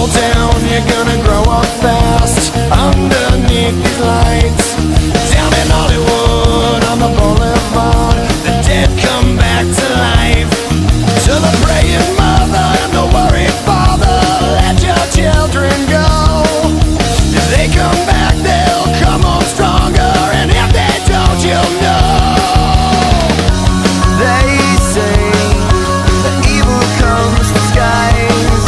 settle down, you're gonna grow up fast underneath these lights. Down in Hollywood on the boulevard, the dead come back to life. To the praying mother and the worried father, let your children go. If they come back, they'll come home stronger, and if they don't, you'll know. They say that evil comes disguised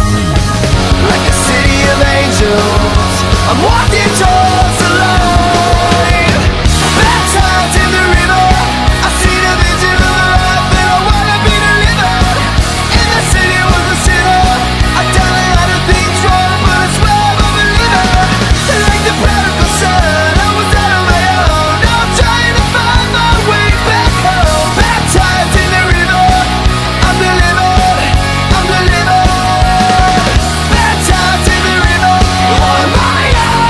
like a city of angels. I'm walking towards the light, baptized in the river. I see the vision of the life that I wanna be delivered. In the city was a sinner. I done a lot of things wrong, but I swear I'm a believer. Like the prodigal son, I was out on my own. Now I'm trying to find my way back home. Baptized in the river, I'm delivered, I'm delivered. Baptized in the river, on my own.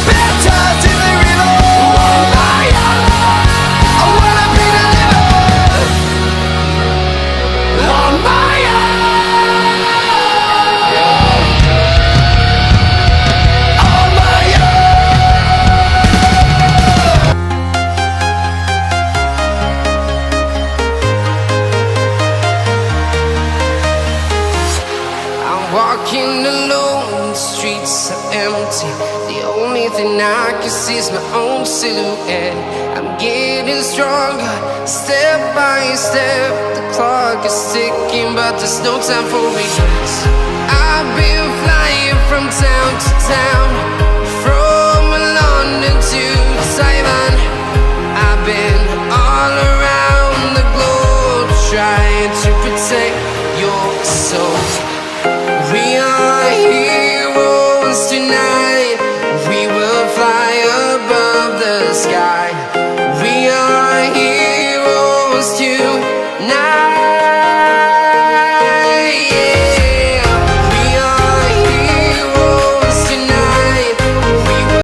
Baptized in the river, on my own. I wanna be delivered, on my own. On my I'm walking alone, the streets are empty. The only thing I can see is my own silhouette. I'm getting stronger, step by step. The clock is ticking, but there's no time for regrets. I've been flying from town to town,